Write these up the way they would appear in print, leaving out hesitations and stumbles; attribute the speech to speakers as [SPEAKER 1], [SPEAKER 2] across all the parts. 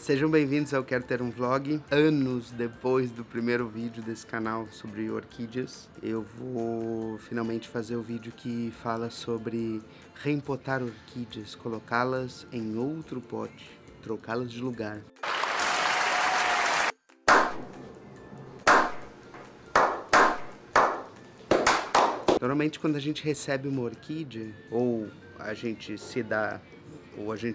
[SPEAKER 1] Sejam bem-vindos ao Quero Ter um Vlog. Anos depois do primeiro vídeo desse canal sobre orquídeas, eu vou finalmente fazer o vídeo que fala sobre reempotar orquídeas, colocá-las em outro pote, trocá-las de lugar. Normalmente quando a gente recebe uma orquídea, ou a gente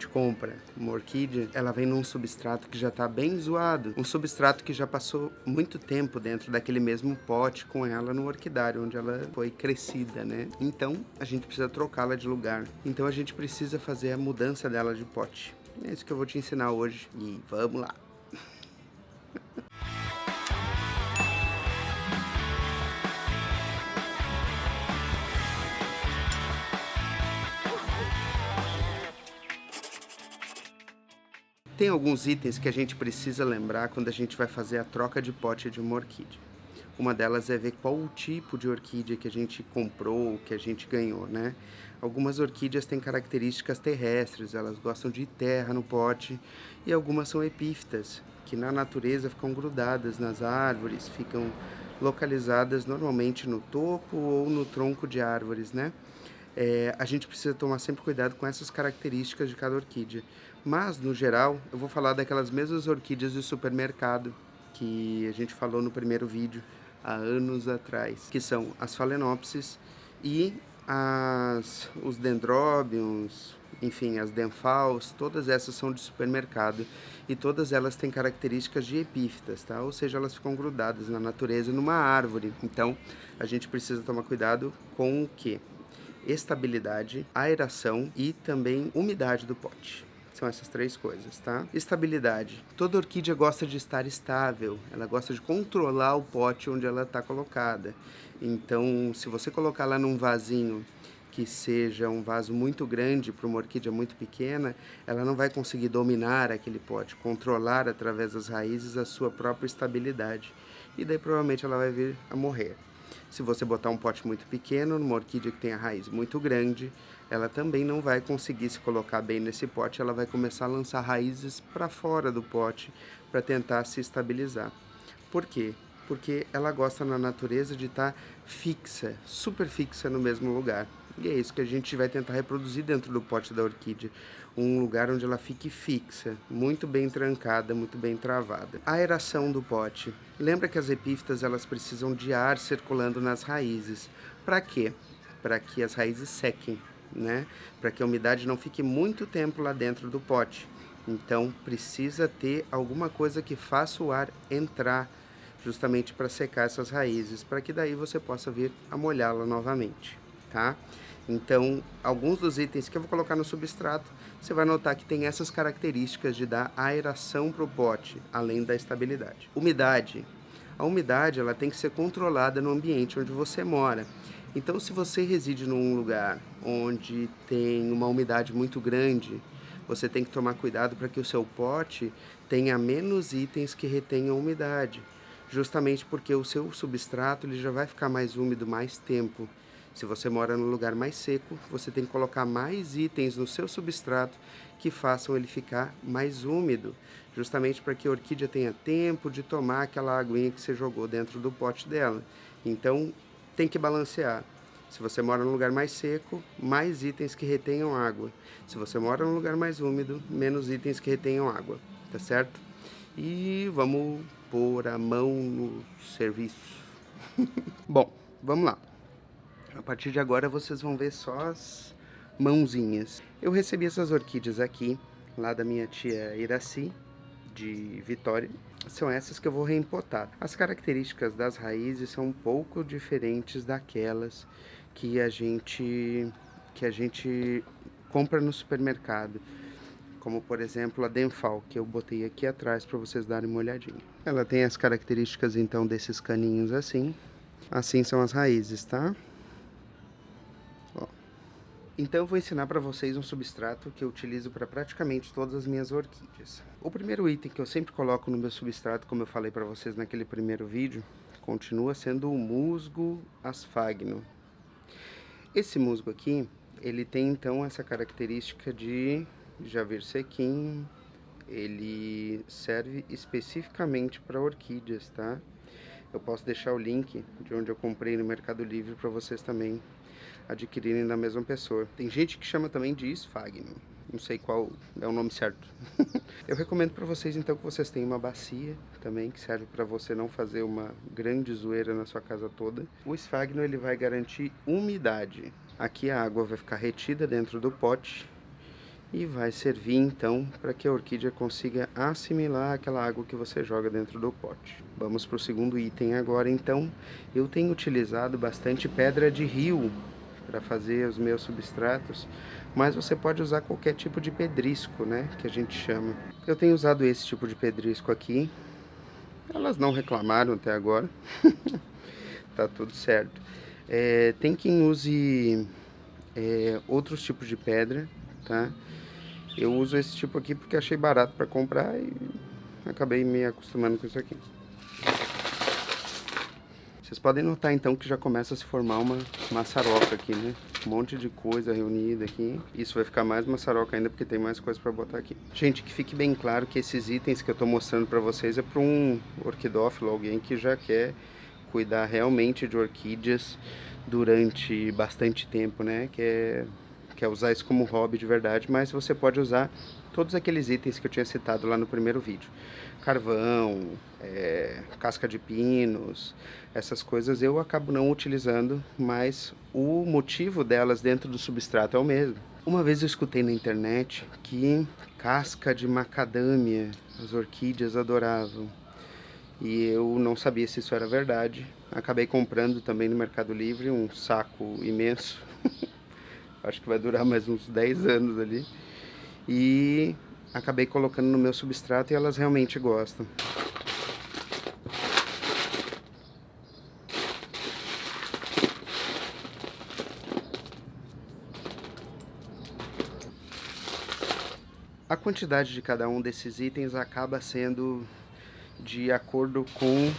[SPEAKER 1] compra uma orquídea, ela vem num substrato que já está bem zoado, um substrato que já passou muito tempo dentro daquele mesmo pote com ela no orquidário, onde ela foi crescida, né? Então, a gente precisa trocá-la de lugar. Então, a gente precisa fazer a mudança dela de pote. É isso que eu vou te ensinar hoje e vamos lá! Tem alguns itens que a gente precisa lembrar quando a gente vai fazer a troca de pote de uma orquídea. Uma delas é ver qual o tipo de orquídea que a gente comprou, que a gente ganhou, né? Algumas orquídeas têm características terrestres, elas gostam de terra no pote, e algumas são epífitas, que na natureza ficam grudadas nas árvores, ficam localizadas normalmente no topo ou no tronco de árvores, né? A gente precisa tomar sempre cuidado com essas características de cada orquídea. Mas, no geral, eu vou falar daquelas mesmas orquídeas de supermercado que a gente falou no primeiro vídeo, há anos atrás, que são as Phalaenopsis e os Dendrobiums, enfim, as Denphals, todas essas são de supermercado e todas elas têm características de epífitas, tá? Ou seja, elas ficam grudadas na natureza numa árvore. Então, a gente precisa tomar cuidado com o quê? Estabilidade, aeração e também umidade do pote. São essas três coisas, tá? Estabilidade. Toda orquídea gosta de estar estável, ela gosta de controlar o pote onde ela está colocada. Então, se você colocar lá num vasinho que seja um vaso muito grande para uma orquídea muito pequena, ela não vai conseguir dominar aquele pote, controlar através das raízes a sua própria estabilidade. E daí provavelmente ela vai vir a morrer. Se você botar um pote muito pequeno, numa orquídea que tem a raiz muito grande, ela também não vai conseguir se colocar bem nesse pote, ela vai começar a lançar raízes para fora do pote para tentar se estabilizar. Por quê? Porque ela gosta na natureza de estar fixa, super fixa no mesmo lugar. E é isso que a gente vai tentar reproduzir dentro do pote da orquídea. Um lugar onde ela fique fixa, muito bem trancada, muito bem travada. A aeração do pote. Lembra que as epífitas elas precisam de ar circulando nas raízes. Para quê? Para que as raízes sequem, né? Para que a umidade não fique muito tempo lá dentro do pote. Então precisa ter alguma coisa que faça o ar entrar, justamente para secar essas raízes, para que daí você possa vir a molhá-la novamente, tá? Então, alguns dos itens que eu vou colocar no substrato, você vai notar que tem essas características de dar aeração para o pote, além da estabilidade. Umidade. A umidade ela tem que ser controlada no ambiente onde você mora. Então, se você reside num lugar onde tem uma umidade muito grande, você tem que tomar cuidado para que o seu pote tenha menos itens que retenham umidade, justamente porque o seu substrato ele já vai ficar mais úmido mais tempo. Se você mora num lugar mais seco, você tem que colocar mais itens no seu substrato que façam ele ficar mais úmido, justamente para que a orquídea tenha tempo de tomar aquela aguinha que você jogou dentro do pote dela. Então, tem que balancear. Se você mora num lugar mais seco, mais itens que retenham água. Se você mora num lugar mais úmido, menos itens que retenham água, tá certo? E vamos pôr a mão no serviço. Bom, vamos lá. A partir de agora vocês vão ver só as mãozinhas. Eu recebi essas orquídeas aqui, lá da minha tia Iraci, de Vitória. São essas que eu vou reempotar. As características das raízes são um pouco diferentes daquelas que a gente compra no supermercado. Como, por exemplo, a Denphal, que eu botei aqui atrás para vocês darem uma olhadinha. Ela tem as características, então, desses caninhos assim. Assim são as raízes, tá? Então eu vou ensinar para vocês um substrato que eu utilizo para praticamente todas as minhas orquídeas. O primeiro item que eu sempre coloco no meu substrato, como eu falei para vocês naquele primeiro vídeo, continua sendo o musgo asfagno. Esse musgo aqui, ele tem então essa característica de já vir sequinho, ele serve especificamente para orquídeas, tá? Eu posso deixar o link de onde eu comprei no Mercado Livre para vocês também adquirirem da mesma pessoa. Tem gente que chama também de Sphagnum, não sei qual é o nome certo. Eu recomendo para vocês então que vocês tenham uma bacia também, que serve para você não fazer uma grande zoeira na sua casa toda. O Sphagnum ele vai garantir umidade. Aqui a água vai ficar retida dentro do pote e vai servir então para que a orquídea consiga assimilar aquela água que você joga dentro do pote. Vamos para o segundo item agora então. Eu tenho utilizado bastante pedra de rio para fazer os meus substratos, mas você pode usar qualquer tipo de pedrisco, né, que a gente chama. Eu tenho usado esse tipo de pedrisco aqui, elas não reclamaram até agora, tá tudo certo. Tem quem use outros tipos de pedra, tá? Eu uso esse tipo aqui porque achei barato para comprar e acabei me acostumando com isso aqui. Vocês podem notar então que já começa a se formar uma maçaroca aqui, né? Um monte de coisa reunida aqui. Isso vai ficar mais maçaroca ainda porque tem mais coisa para botar aqui. Gente, que fique bem claro que esses itens que eu tô mostrando para vocês é para um orquidófilo, alguém que já quer cuidar realmente de orquídeas durante bastante tempo, né? Quer usar isso como hobby de verdade, mas você pode usar todos aqueles itens que eu tinha citado lá no primeiro vídeo. Carvão, casca de pinos, essas coisas eu acabo não utilizando, mas o motivo delas dentro do substrato é o mesmo. Uma vez eu escutei na internet que casca de macadâmia as orquídeas adoravam. E eu não sabia se isso era verdade. Acabei comprando também no Mercado Livre um saco imenso. Acho que vai durar mais uns 10 anos ali. E acabei colocando no meu substrato e elas realmente gostam. A quantidade de cada um desses itens acaba sendo de acordo com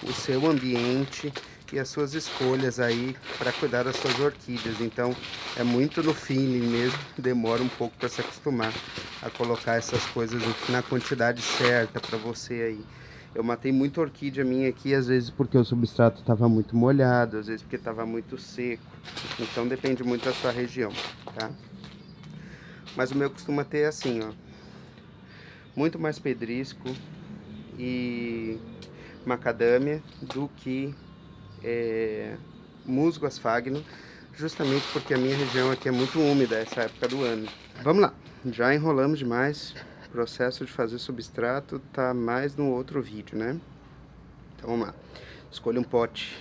[SPEAKER 1] o seu ambiente e as suas escolhas aí para cuidar das suas orquídeas. Então é muito no feeling mesmo, demora um pouco para se acostumar a colocar essas coisas na quantidade certa para você aí. Eu matei muita orquídea minha aqui, às vezes porque o substrato estava muito molhado, às vezes porque estava muito seco. Então depende muito da sua região, tá? Mas o meu costuma ter assim, ó, muito mais pedrisco e macadâmia do que musgo asfagno, justamente porque a minha região aqui é muito úmida essa época do ano. Vamos lá, já enrolamos demais, o processo de fazer substrato tá mais no outro vídeo, né? Então vamos lá, escolha um pote.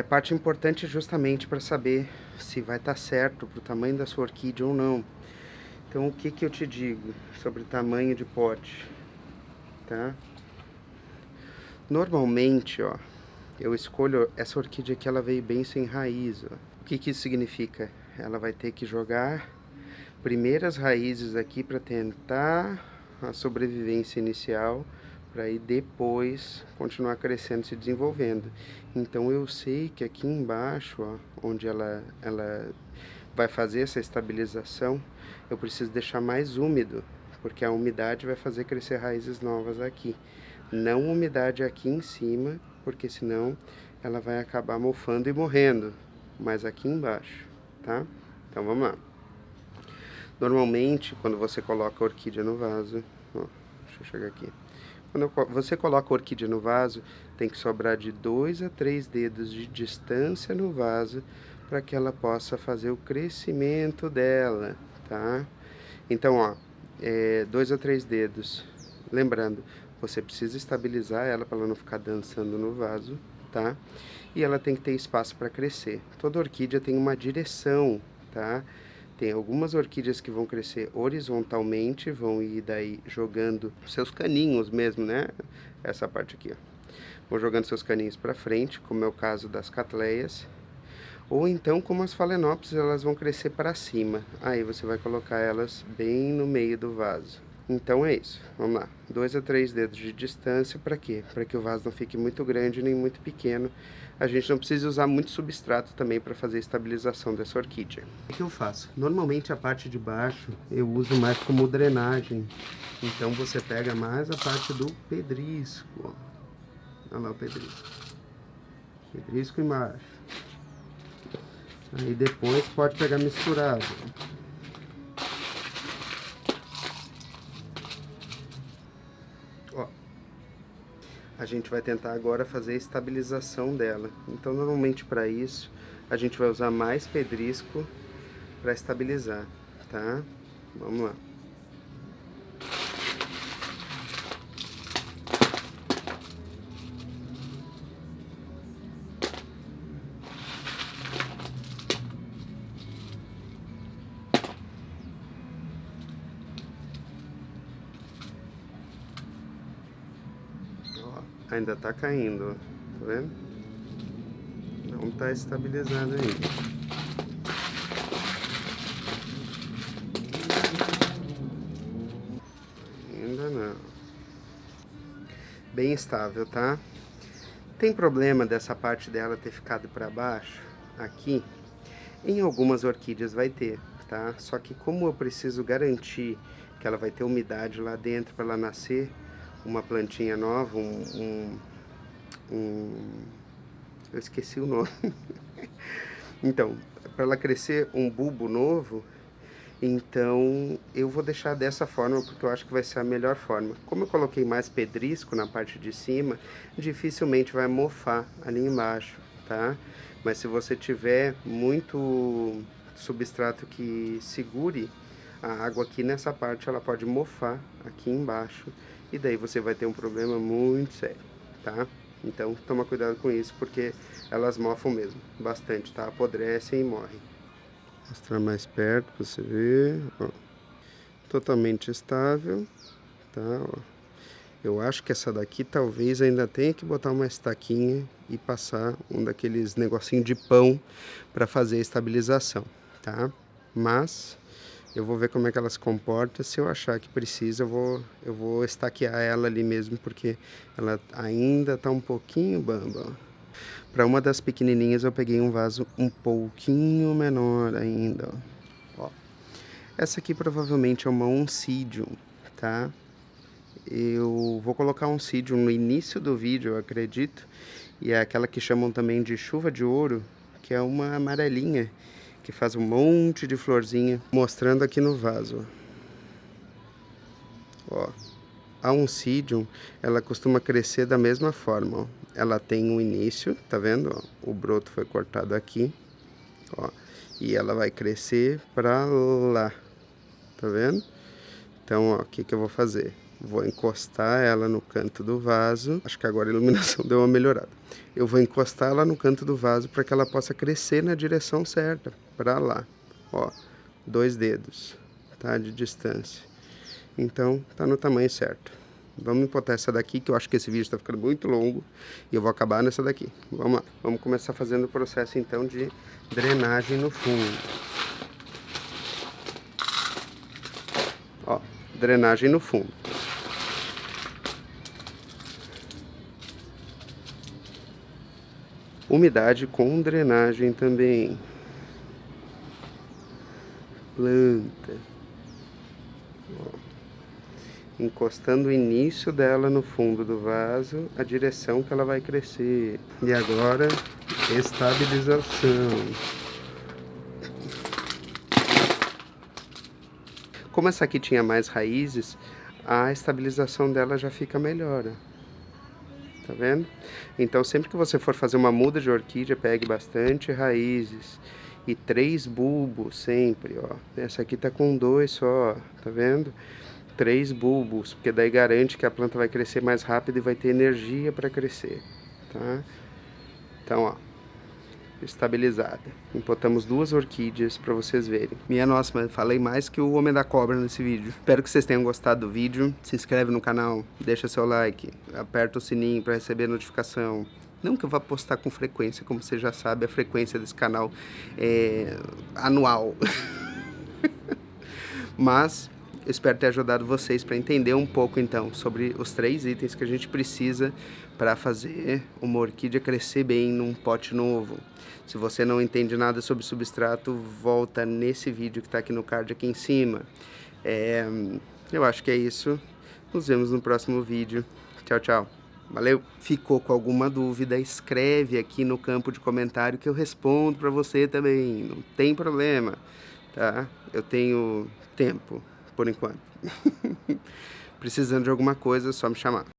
[SPEAKER 1] Parte importante justamente para saber se vai estar certo para o tamanho da sua orquídea ou não. Então o que eu te digo sobre o tamanho de pote, tá? Normalmente, ó, eu escolho essa orquídea aqui, ela veio bem sem raiz, ó. O que isso significa? Ela vai ter que jogar primeiras raízes aqui para tentar a sobrevivência inicial, para aí depois continuar crescendo, se desenvolvendo. Então eu sei que aqui embaixo, ó, onde ela vai fazer essa estabilização, eu preciso deixar mais úmido, porque a umidade vai fazer crescer raízes novas aqui. Não umidade aqui em cima, porque senão ela vai acabar mofando e morrendo, mas aqui embaixo, tá? Então vamos lá. Normalmente, quando você coloca a orquídea no vaso, ó, deixa eu chegar aqui. Quando você coloca a orquídea no vaso, tem que sobrar de 2 a 3 dedos de distância no vaso para que ela possa fazer o crescimento dela, tá? Então, ó, 2 a 3 dedos. Lembrando, você precisa estabilizar ela para ela não ficar dançando no vaso, tá? E ela tem que ter espaço para crescer. Toda orquídea tem uma direção, tá? Tem algumas orquídeas que vão crescer horizontalmente, vão ir daí jogando seus caninhos mesmo, né? Essa parte aqui, ó. Vão jogando seus caninhos para frente, como é o caso das catleias. Ou então, como as phalaenopsis, elas vão crescer para cima. Aí você vai colocar elas bem no meio do vaso. Então é isso, vamos lá, 2 a 3 dedos de distância, para quê? Para que o vaso não fique muito grande nem muito pequeno. A gente não precisa usar muito substrato também para fazer a estabilização dessa orquídea. O que eu faço? Normalmente a parte de baixo eu uso mais como drenagem Então você pega mais a parte do pedrisco. Olha lá o pedrisco. Pedrisco embaixo. Aí depois pode pegar misturado. Ó. A gente vai tentar agora fazer a estabilização dela. Então normalmente para isso a gente vai usar mais pedrisco para estabilizar, tá? Vamos lá. Ainda tá caindo, tá vendo? Não tá estabilizado ainda. Ainda não. Bem estável, tá? Tem problema dessa parte dela ter ficado para baixo aqui? Em algumas orquídeas vai ter, tá? Só que como eu preciso garantir que ela vai ter umidade lá dentro para ela nascer uma plantinha nova, eu esqueci o nome. Então, para ela crescer um bulbo novo, então eu vou deixar dessa forma porque eu acho que vai ser a melhor forma. Como eu coloquei mais pedrisco na parte de cima, dificilmente vai mofar ali embaixo, tá? Mas se você tiver muito substrato que segure a água aqui nessa parte, ela pode mofar aqui embaixo e daí você vai ter um problema muito sério, tá? Então toma cuidado com isso porque elas mofam mesmo, bastante, tá? Apodrecem e morrem. Vou mostrar mais perto pra você ver, ó. Totalmente estável, tá? Ó. Eu acho que essa daqui talvez ainda tenha que botar uma estaquinha e passar um daqueles negocinho de pão para fazer a estabilização, tá? Mas eu vou ver como é que ela se comporta. Se eu achar que precisa, eu vou estaquear ela ali mesmo, porque ela ainda tá um pouquinho bamba. Para uma das pequenininhas eu peguei um vaso um pouquinho menor ainda, ó. Essa aqui provavelmente é uma oncidium, tá? Eu vou colocar um oncidium no início do vídeo, eu acredito. E é aquela que chamam também de chuva de ouro, que é uma amarelinha, que faz um monte de florzinha, mostrando aqui no vaso. Ó, a oncidium, ela costuma crescer da mesma forma, ó. Ela tem um início, tá vendo? Ó, o broto foi cortado aqui, ó, e ela vai crescer pra lá, tá vendo? Então, ó, o que eu vou fazer? Vou encostar ela no canto do vaso. Acho que agora a iluminação deu uma melhorada. Eu vou encostar ela no canto do vaso para que ela possa crescer na direção certa, para lá. Ó, 2 dedos, tá? De distância. Então, tá no tamanho certo. Vamos botar essa daqui, que eu acho que esse vídeo está ficando muito longo. E eu vou acabar nessa daqui. Vamos lá. Vamos começar fazendo o processo, então, de drenagem no fundo. Ó, drenagem no fundo. Umidade com drenagem também. Planta. Ó. Encostando o início dela no fundo do vaso, a direção que ela vai crescer. E agora, estabilização. Como essa aqui tinha mais raízes, a estabilização dela já fica melhor. Tá vendo? Então sempre que você for fazer uma muda de orquídea, pegue bastante raízes e 3 bulbos sempre, ó. Essa aqui tá com 2 só, tá vendo? 3 bulbos, porque daí garante que a planta vai crescer mais rápido e vai ter energia para crescer, tá? Então, ó, estabilizada. Importamos 2 orquídeas para vocês verem. Minha nossa, mas falei mais que o Homem da Cobra nesse vídeo. Espero que vocês tenham gostado do vídeo. Se inscreve no canal, deixa seu like, aperta o sininho para receber notificação. Não que eu vá postar com frequência, como você já sabe, a frequência desse canal é anual. Mas eu espero ter ajudado vocês para entender um pouco então sobre os 3 itens que a gente precisa para fazer uma orquídea crescer bem num pote novo. Se você não entende nada sobre substrato, volta nesse vídeo que está aqui no card aqui em cima. Eu acho que é isso. Nos vemos no próximo vídeo. Tchau, tchau. Valeu! Ficou com alguma dúvida? Escreve aqui no campo de comentário que eu respondo para você também. Não tem problema, tá? Eu tenho tempo, por enquanto. Precisando de alguma coisa, é só me chamar.